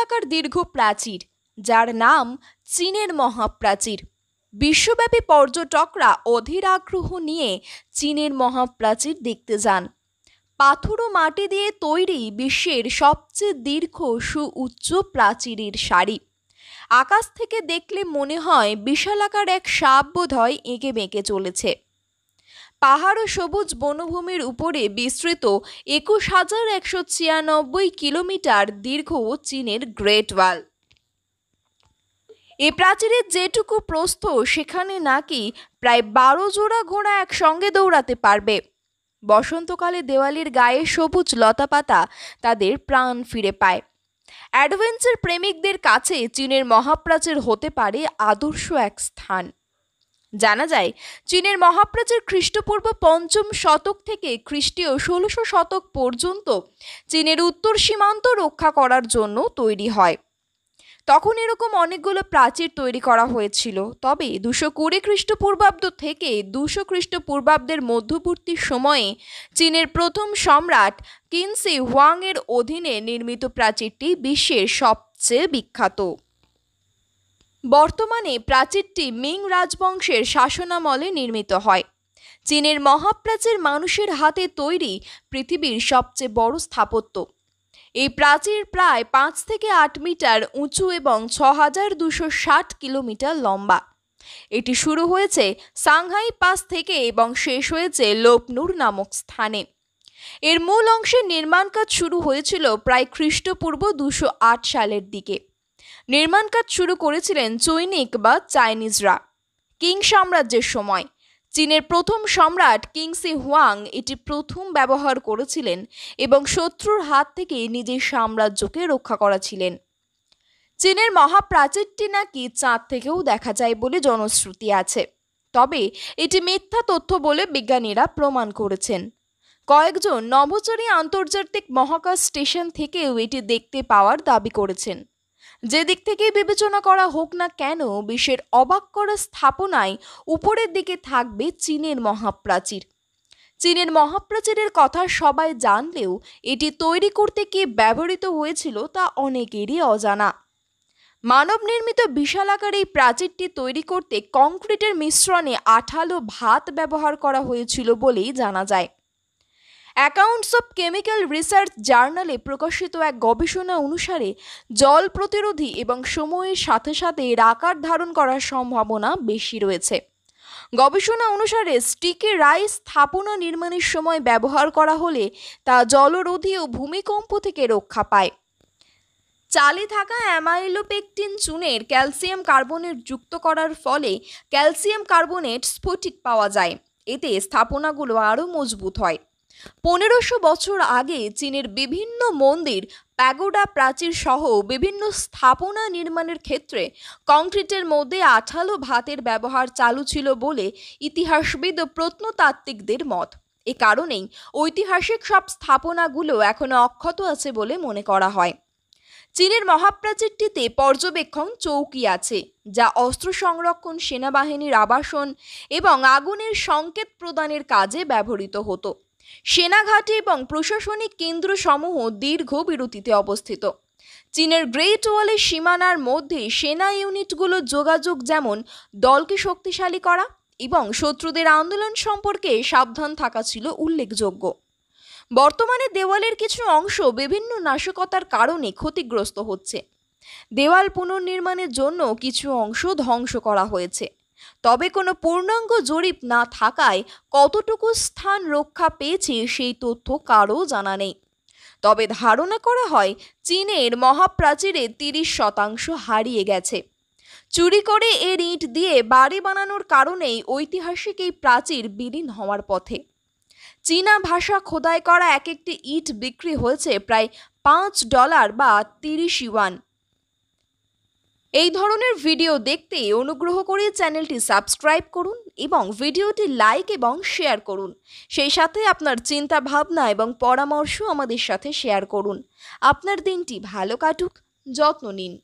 বিশালাকার দীর্ঘ প্রাচীর, যার নাম চীনের মহাপ্রাচীর। বিশ্বব্যাপী পর্যটকরা অধীর আগ্রহ নিয়ে চীনের মহাপ্রাচীর দেখতে যান। পাথর ও মাটি দিয়ে তৈরি বিশ্বের সবচেয়ে দীর্ঘ সুউচ্চ প্রাচীরের সারি। আকাশ থেকে দেখলে মনে হয় বিশালাকার এক সাপ বোধহয় এঁকে বেঁকে চলেছে। পাহাড় ও সবুজ বনভূমির উপরে বিস্তৃত ২১,১৯৬ কিলোমিটার দীর্ঘ চীনের গ্রেট ওয়াল। এই প্রাচীরের যেটুকু প্রস্থ, সেখানে নাকি প্রায় ১২ জোড়া ঘোড়া একসঙ্গে দৌড়াতে পারবে। বসন্তকালে দেওয়ালির গায়ে সবুজ লতাপাতা তাদের প্রাণ ফিরে পায়। অ্যাডভেঞ্চার প্রেমিকদের কাছে চীনের মহাপ্রাচীর হতে পারে আদর্শ এক স্থান। জানা যায়, চীনের মহাপ্রাচীর খ্রিস্টপূর্ব ৫ম শতক থেকে খ্রিস্টীয় ১৬০০ শতক পর্যন্ত চীনের উত্তর সীমান্ত রক্ষা করার জন্য তৈরি হয়। তখন এরকম অনেকগুলো প্রাচীর তৈরি করা হয়েছিল। তবে ২২০ খ্রিস্টপূর্বাব্দ থেকে ২০০ খ্রিস্টপূর্বাব্দের মধ্যবর্তী সময়ে চীনের প্রথম সম্রাট কিনশি হুয়াং এর অধীনে নির্মিত প্রাচীরটি বিশ্বের সবচেয়ে বিখ্যাত। বর্তমানে প্রাচীরটি মিং রাজবংশের শাসনামলে নির্মিত হয়। চীনের মহাপ্রাচীর মানুষের হাতে তৈরি পৃথিবীর সবচেয়ে বড় স্থাপত্য। এই প্রাচীর প্রায় ৫ থেকে ৮ মিটার উঁচু এবং ৬,২৬০ কিলোমিটার লম্বা। এটি শুরু হয়েছে সাংহাই পাস থেকে এবং শেষ হয়েছে লোপনুর নামক স্থানে। এর মূল অংশের নির্মাণ কাজ শুরু হয়েছিল প্রায় খ্রিস্টপূর্ব ২০৮ সালের দিকে। নির্মাণ কাজ শুরু করেছিলেন চৈনিক বা চাইনিজরা কিং সাম্রাজ্যের সময়। চীনের প্রথম সম্রাট কিংশি হুয়াং এটি প্রথম ব্যবহার করেছিলেন এবং শত্রুর হাত থেকে নিজের সাম্রাজ্যকে রক্ষা করেছিলেন। চীনের মহাপ্রাচীরটি নাকি চাঁদ থেকেও দেখা যায় বলে জনশ্রুতি আছে। তবে এটি মিথ্যা তথ্য বলে বিজ্ঞানীরা প্রমাণ করেছেন। কয়েকজন নভোচারী আন্তর্জাতিক মহাকাশ স্টেশন থেকেও এটি দেখতে পাওয়ার দাবি করেছেন। যে দিক থেকে বিবেচনা করা হোক না কেন, বিশ্বের অবাক করা স্থাপনায় উপরের দিকে থাকবে চীনের মহাপ্রাচীর। চীনের মহাপ্রাচীরের কথা সবাই জানলেও এটি তৈরি করতে কি ব্যবহৃত হয়েছিল তা অনেকেরই অজানা। মানব নির্মিত বিশালাকার এই প্রাচীরটি তৈরি করতে কংক্রিটের মিশ্রণে আঠালো ভাত ব্যবহার করা হয়েছিল বলেই জানা যায়। অ্যাকাউন্টস অফ কেমিক্যাল রিসার্চ জার্নালে প্রকাশিত এক গবেষণা অনুসারে জল প্রতিরোধী এবং সময়ের সাথে সাথে এর আকার ধারণ করার সম্ভাবনা বেশি রয়েছে। গবেষণা অনুসারে স্টিকি রাইস স্থাপনা নির্মাণের সময় ব্যবহার করা হলে তা জলরোধী ও ভূমিকম্প থেকে রক্ষা পায়। চালে থাকা অ্যামাইলোপেকটিন চুনের ক্যালসিয়াম কার্বনেট যুক্ত করার ফলে ক্যালসিয়াম কার্বনেট স্ফটিক পাওয়া যায়। এতে স্থাপনাগুলো আরও মজবুত হয়। ১৫০০ বছর আগে চীনের বিভিন্ন মন্দির, প্যাগোডা প্রাচীর সহ বিভিন্ন স্থাপনা নির্মাণের ক্ষেত্রে কংক্রিটের মধ্যে আঠালো ভাতের ব্যবহার চালু ছিল বলে ইতিহাসবিদ ও প্রত্নতাত্ত্বিকদের মত। এ কারণেই ঐতিহাসিক সব স্থাপনাগুলো এখনো অক্ষত আছে বলে মনে করা হয়। চীনের মহাপ্রাচীরটিতে পর্যবেক্ষণ চৌকি আছে, যা অস্ত্র সংরক্ষণ, সেনাবাহিনীর আবাসন এবং আগুনের সংকেত প্রদানের কাজে ব্যবহৃত হতো। সেনাঘাঁটি এবং প্রশাসনিক কেন্দ্রসমূহ দীর্ঘ বিরতিতে অবস্থিত। চীনের গ্রেট ওয়ালের সীমানার মধ্যে সেনা ইউনিটগুলোর যোগাযোগ যেমন দলকে শক্তিশালী করা এবং শত্রুদের আন্দোলন সম্পর্কে সাবধান থাকা ছিল উল্লেখযোগ্য। বর্তমানে দেওয়ালের কিছু অংশ বিভিন্ন নাশকতার কারণে ক্ষতিগ্রস্ত হচ্ছে। দেওয়াল পুনর্নির্মাণের জন্য কিছু অংশ ধ্বংস করা হয়েছে। তবে কোনো পূর্ণাঙ্গ জরিপ না থাকায় কতটুকু স্থান রক্ষা পেয়েছে সেই তথ্য কারও জানা নেই। তবে ধারণা করা হয় চীনের মহাপ্রাচীরে ৩০% হারিয়ে গেছে। চুরি করে এর ইট দিয়ে বাড়ি বানানোর কারণেই ঐতিহাসিক এই প্রাচীর বিলীন হওয়ার পথে। চীনা ভাষা খোদাই করা এক একটি ইট বিক্রি হয়েছে প্রায় $৫ বা ৩০ ইউয়ান। এই ধরনের ভিডিও দেখতে অনুগ্রহ করে চ্যানেলটি সাবস্ক্রাইব করুন এবং ভিডিওটি লাইক এবং শেয়ার করুন। সেই সাথে আপনার চিন্তা ভাবনা এবং পরামর্শ আমাদের সাথে শেয়ার করুন। আপনার দিনটি ভালো কাটুক, যত্ন নিন।